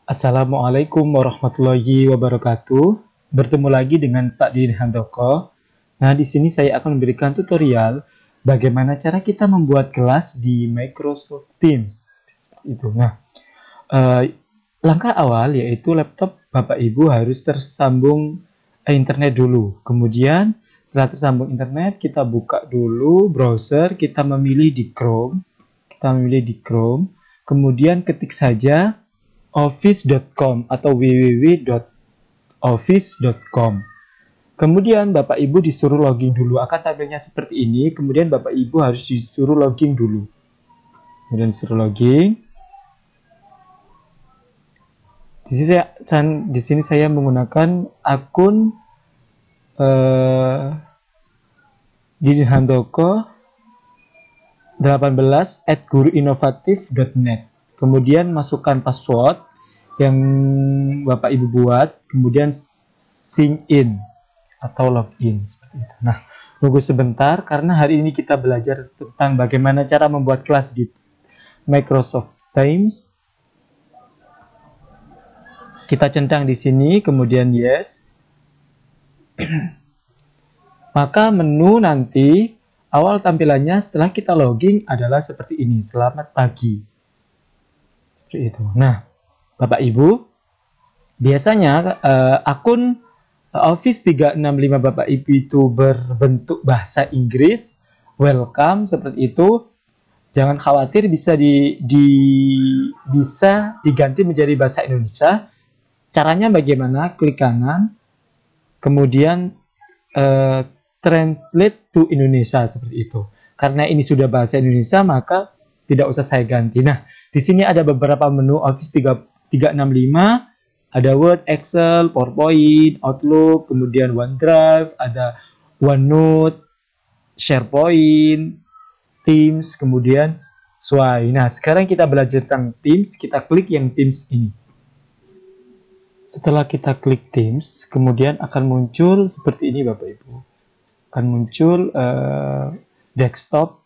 Assalamualaikum warahmatullahi wabarakatuh. Bertemu lagi dengan Pak Didin Handoko. Nah, di sini saya akan memberikan tutorial bagaimana cara kita membuat kelas di Microsoft Teams. Itu. Nah, langkah awal yaitu laptop Bapak Ibu harus tersambung internet dulu. Kemudian setelah tersambung internet, kita buka dulu browser, kita memilih di Chrome. Kemudian ketik saja office.com atau www.office.com. Kemudian Bapak Ibu disuruh login dulu, akan tampilnya seperti ini. Kemudian Bapak Ibu harus disuruh login dulu. Kemudian disuruh login. Di sini saya menggunakan akun Didin Handoko 18@guruinovatif.net. Kemudian masukkan password yang Bapak Ibu buat, kemudian sign in atau login seperti itu. Nah, tunggu sebentar karena hari ini kita belajar tentang bagaimana cara membuat kelas di Microsoft Teams. Kita centang di sini, kemudian yes. Maka menu nanti awal tampilannya setelah kita login adalah seperti ini. Selamat pagi. Seperti itu. Nah, Bapak Ibu, biasanya akun Office 365 Bapak Ibu itu berbentuk bahasa Inggris, welcome seperti itu. Jangan khawatir, bisa diganti menjadi bahasa Indonesia. Caranya bagaimana? Klik kanan, kemudian translate to Indonesia seperti itu. Karena ini sudah bahasa Indonesia, maka tidak usah saya ganti. Nah, di sini ada beberapa menu Office 365, ada Word, Excel, PowerPoint, Outlook, kemudian OneDrive, ada OneNote, SharePoint, Teams, kemudian Sway. Nah, sekarang kita belajar tentang Teams, kita klik yang Teams ini. Setelah kita klik Teams, kemudian akan muncul seperti ini Bapak Ibu. Akan muncul desktop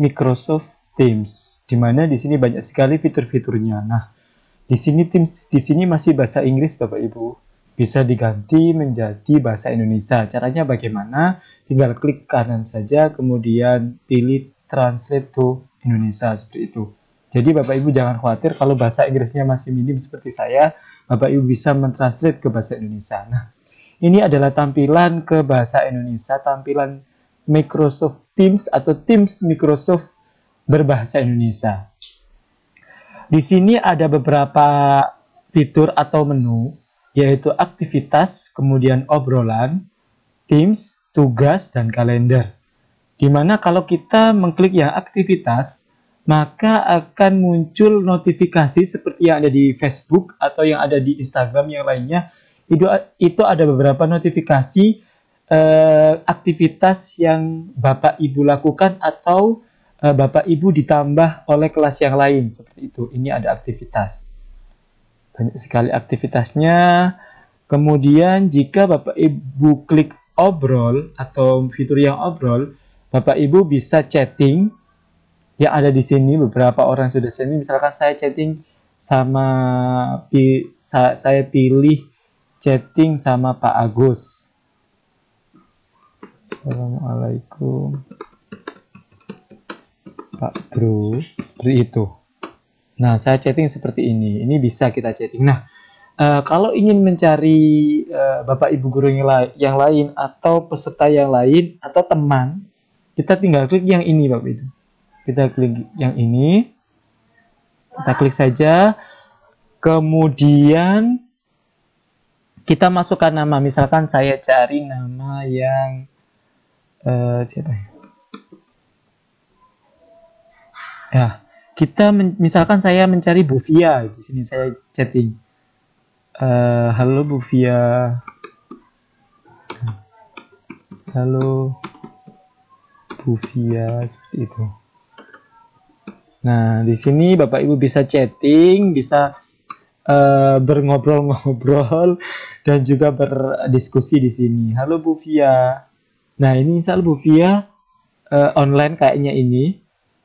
Microsoft Teams, di mana di sini banyak sekali fitur-fiturnya. Nah, di sini Teams di sini masih bahasa Inggris Bapak Ibu. Bisa diganti menjadi bahasa Indonesia. Caranya bagaimana? Tinggal klik kanan saja, kemudian pilih Translate to Indonesia seperti itu. Jadi Bapak Ibu jangan khawatir kalau bahasa Inggrisnya masih minim seperti saya, Bapak Ibu bisa mentranslate ke bahasa Indonesia. Nah, ini adalah tampilan ke bahasa Indonesia, tampilan Microsoft Teams atau Teams Microsoft berbahasa Indonesia. Di sini ada beberapa fitur atau menu, yaitu aktivitas, kemudian obrolan, Teams, tugas, dan kalender. Dimana kalau kita mengklik yang aktivitas, maka akan muncul notifikasi seperti yang ada di Facebook atau yang ada di Instagram yang lainnya. Itu ada beberapa notifikasi aktivitas yang Bapak Ibu lakukan atau Bapak Ibu ditambah oleh kelas yang lain seperti itu. Ini ada aktivitas. Banyak sekali aktivitasnya. Kemudian jika Bapak Ibu klik obrol atau fitur yang obrol, Bapak Ibu bisa chatting. Yang ada di sini beberapa orang sudah chatting. Misalkan saya chatting sama saya pilih chatting sama Pak Agus. Assalamualaikum Pak Bro, seperti itu. Nah, saya chatting seperti ini. Ini bisa kita chatting. Nah, kalau ingin mencari Bapak Ibu guru yang lain atau peserta yang lain atau teman, kita tinggal klik yang ini Bapak Ibu. Kita klik yang ini. Kita klik saja. Kemudian kita masukkan nama. Misalkan saya cari nama yang siapa ya? Ya, misalkan saya mencari Bu Via, di sini saya chatting. Halo Bu Via. Halo Bu Via, seperti itu. Nah, di sini Bapak Ibu bisa chatting, bisa berngobrol-ngobrol dan juga berdiskusi di sini. Halo Bu Via. Nah, ini misal Bu Via online kayaknya ini.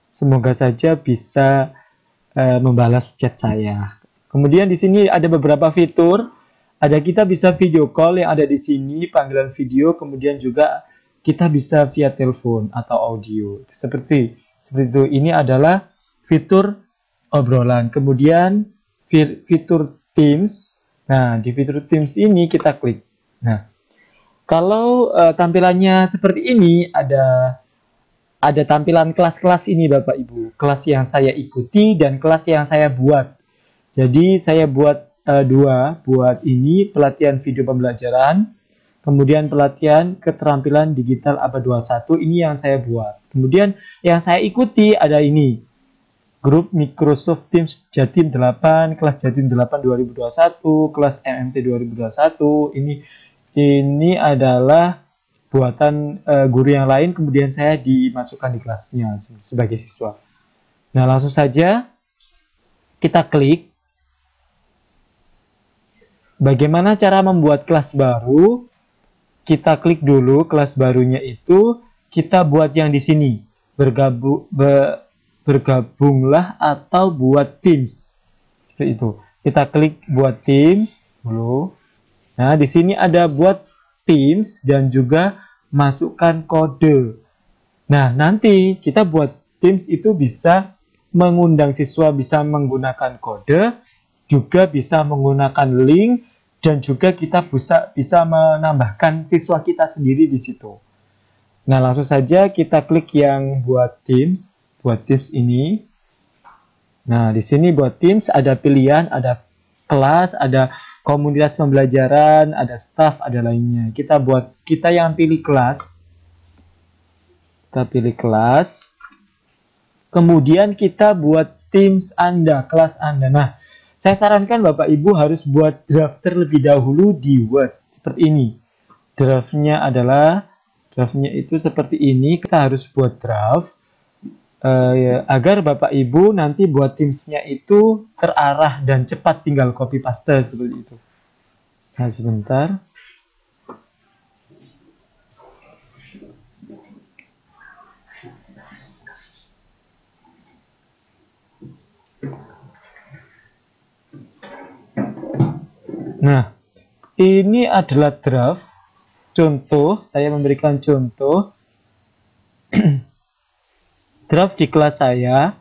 Semoga saja bisa membalas chat saya. Kemudian di sini ada beberapa fitur. Ada kita bisa video call yang ada di sini, panggilan video, kemudian juga kita bisa via telepon atau audio. Seperti itu. Ini adalah fitur obrolan. Kemudian fitur Teams. Nah, di fitur Teams ini kita klik. Nah, kalau tampilannya seperti ini, ada tampilan kelas-kelas ini Bapak Ibu. Kelas yang saya ikuti dan kelas yang saya buat. Jadi saya buat dua, buat ini pelatihan video pembelajaran, kemudian pelatihan keterampilan digital abad 21, ini yang saya buat. Kemudian yang saya ikuti ada ini, grup Microsoft Teams Jatim 8, kelas Jatim 8 2021, kelas MMT 2021, ini adalah buatan guru yang lain, kemudian saya dimasukkan di kelasnya sebagai siswa. Nah, langsung saja kita klik. Bagaimana cara membuat kelas baru? Kita klik dulu kelas barunya itu, kita buat yang di sini. Bergabunglah atau buat Teams. Seperti itu. Kita klik buat Teams dulu. Nah, di sini ada buat Teams dan juga masukkan kode. Nah, nanti kita buat Teams itu bisa mengundang siswa, bisa menggunakan kode, juga bisa menggunakan link, dan juga kita bisa menambahkan siswa kita sendiri di situ. Nah, langsung saja kita klik yang buat Teams ini. Nah, di sini buat Teams ada pilihan, ada kelas, ada komunitas pembelajaran, ada staff, ada lainnya. Kita yang pilih kelas. Kita pilih kelas. Kemudian kita buat Teams Anda, kelas Anda. Nah, saya sarankan Bapak Ibu harus buat draft terlebih dahulu di Word. Seperti ini. Draftnya itu seperti ini. Kita harus buat draft. Agar Bapak Ibu nanti buat Teams-nya itu terarah dan cepat, tinggal copy paste seperti itu. Nah, sebentar. Nah, ini adalah draft. Contoh, saya memberikan contoh. Draft di kelas saya.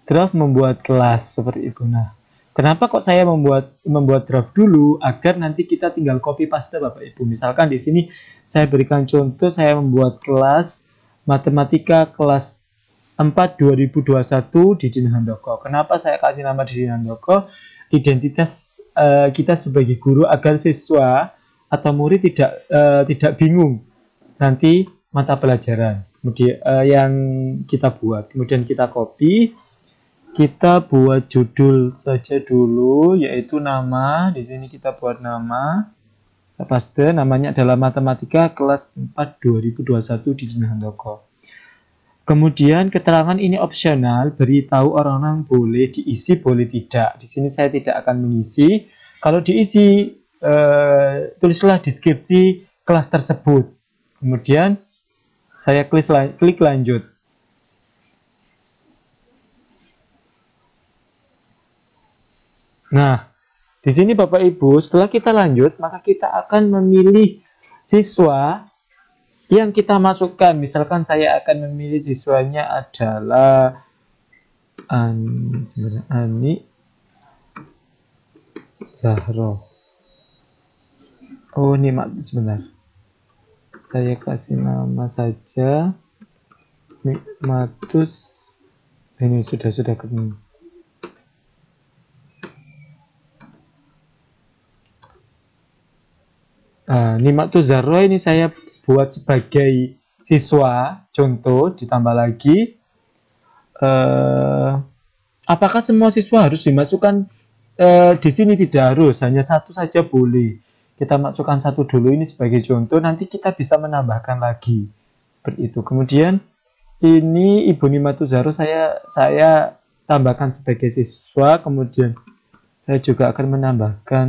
Draft membuat kelas seperti itu. Nah, kenapa kok saya membuat draft dulu? Agar nanti kita tinggal copy paste Bapak Ibu. Misalkan di sini saya berikan contoh, saya membuat kelas matematika kelas 4 2021 di Didi Handoko. Kenapa saya kasih nama Didi Handoko? Identitas kita sebagai guru agar siswa atau murid tidak bingung nanti mata pelajaran. Kemudian yang kita buat, kemudian kita copy, kita buat judul saja dulu, yaitu nama. Di sini kita buat nama. Paste, namanya adalah matematika kelas 4 2021 di Didi Handoko. Kemudian keterangan ini opsional, beritahu orang-orang boleh diisi, boleh tidak. Di sini saya tidak akan mengisi. Kalau diisi, tulislah deskripsi kelas tersebut. Kemudian saya klik lanjut. Nah, di sini Bapak Ibu, setelah kita lanjut, maka kita akan memilih siswa yang kita masukkan. Misalkan saya akan memilih siswanya adalah Ani Zahro. Oh, ini sebentar. Saya kasih nama saja Nikmatus. Ini sudah ketemu. Nikmatus Zahro ini saya buat sebagai siswa, contoh, ditambah lagi. Apakah semua siswa harus dimasukkan di sini? Tidak harus, hanya satu saja boleh. Kita masukkan satu dulu ini sebagai contoh, nanti kita bisa menambahkan lagi. Seperti itu. Kemudian ini Ibu Nikmatus Zahro saya tambahkan sebagai siswa, kemudian saya juga akan menambahkan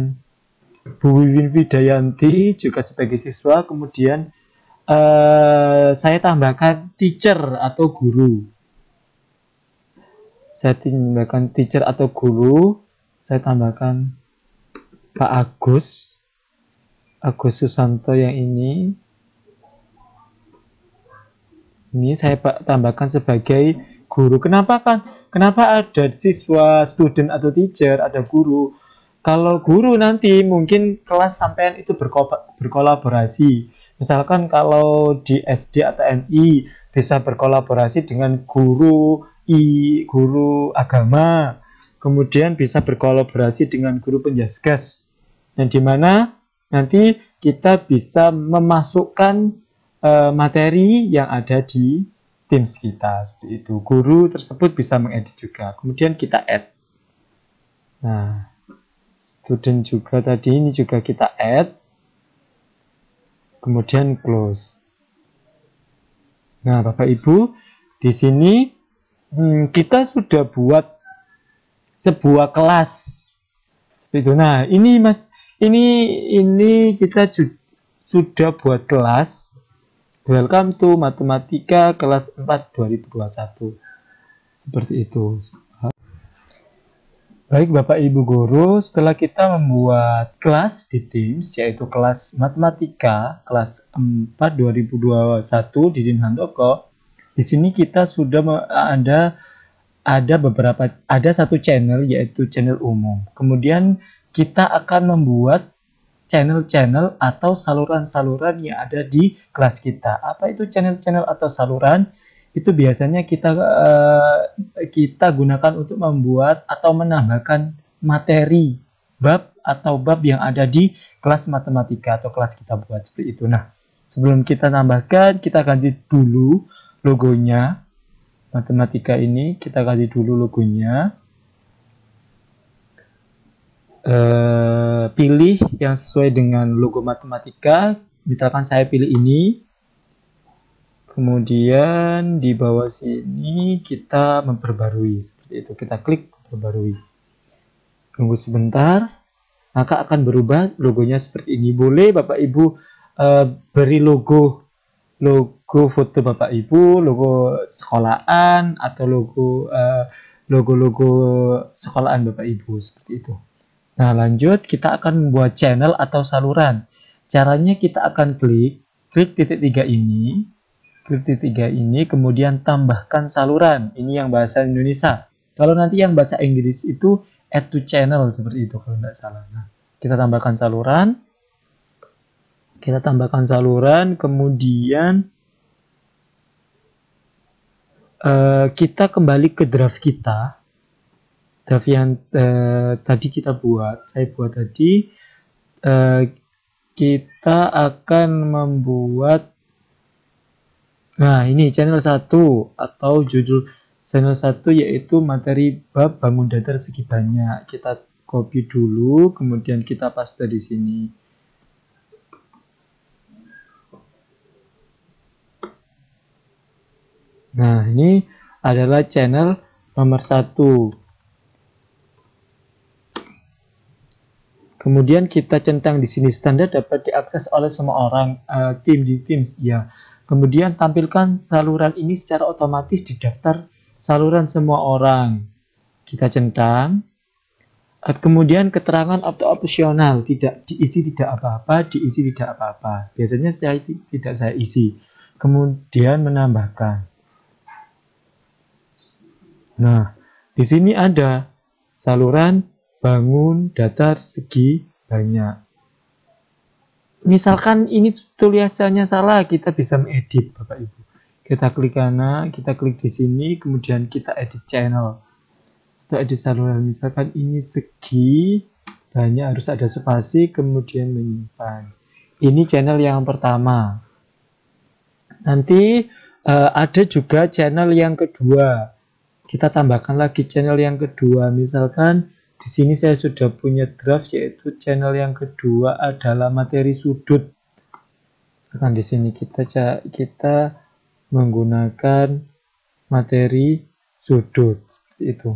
Bu Wiwin Widayanti juga sebagai siswa, kemudian saya tambahkan teacher atau guru. Saya tambahkan teacher atau guru, saya tambahkan Pak Agus Susanto yang ini saya tambahkan sebagai guru. Kenapa ada siswa, student atau teacher, ada guru? Kalau guru nanti mungkin kelas sampean itu berkolaborasi. Misalkan kalau di SD atau MI bisa berkolaborasi dengan guru agama, kemudian bisa berkolaborasi dengan guru penjaskas, yang dimana nanti kita bisa memasukkan materi yang ada di Teams kita seperti itu. Guru tersebut bisa mengedit juga, kemudian kita add. Nah, student juga tadi ini juga kita add, kemudian close. Nah, Bapak Ibu, di sini kita sudah buat sebuah kelas seperti itu. Nah, ini Mas, ini kita sudah buat kelas. Welcome to Matematika kelas 4 2021. Seperti itu. Baik Bapak Ibu Guru, setelah kita membuat kelas di Teams, yaitu kelas Matematika kelas 4 2021 di Din Handoko, di sini kita sudah ada satu channel, yaitu channel umum. Kemudian kita akan membuat channel-channel atau saluran-saluran yang ada di kelas kita. Apa itu channel-channel atau saluran? Itu biasanya kita gunakan untuk membuat atau menambahkan materi bab yang ada di kelas matematika atau kelas kita buat seperti itu. Nah, sebelum kita tambahkan, kita ganti dulu logonya. Matematika ini kita ganti dulu logonya. Pilih yang sesuai dengan logo matematika. Misalkan saya pilih ini, kemudian di bawah sini kita memperbarui seperti itu. Kita klik memperbarui, tunggu sebentar, maka akan berubah logonya seperti ini. Boleh Bapak Ibu beri logo foto Bapak Ibu, logo sekolahan, atau logo sekolahan Bapak Ibu seperti itu. Nah, lanjut kita akan membuat channel atau saluran. Caranya kita akan klik titik 3 ini, kemudian tambahkan saluran. Ini yang bahasa Indonesia. Kalau nanti yang bahasa Inggris itu add to channel seperti itu kalau tidak salah. Nah, kita tambahkan saluran. Kemudian kita kembali ke draft kita. Draft yang tadi kita buat, saya buat tadi, kita akan membuat, nah ini channel 1 atau judul channel 1 yaitu materi bab bangun datar segi banyak. Kita copy dulu, kemudian kita paste di sini. Nah, ini adalah channel nomor 1. Kemudian kita centang di sini, standar dapat diakses oleh semua orang, tim di Teams, ya. Kemudian tampilkan saluran ini secara otomatis di daftar saluran semua orang. Kita centang. Kemudian keterangan opsional, tidak diisi tidak apa-apa, diisi tidak apa-apa. Biasanya tidak saya isi. Kemudian menambahkan. Nah, di sini ada saluran bangun datar segi banyak. Misalkan ini tulisannya salah, kita bisa mengedit Bapak Ibu. Kita klik kanan, kita klik di sini, kemudian kita edit channel atau edit saluran. Misalkan ini segi banyak, harus ada spasi, kemudian menyimpan. Ini channel yang pertama. Nanti ada juga channel yang kedua. Kita tambahkan lagi channel yang kedua. Misalkan di sini saya sudah punya draft, yaitu channel yang kedua adalah materi sudut. Misalkan di sini kita menggunakan materi sudut seperti itu.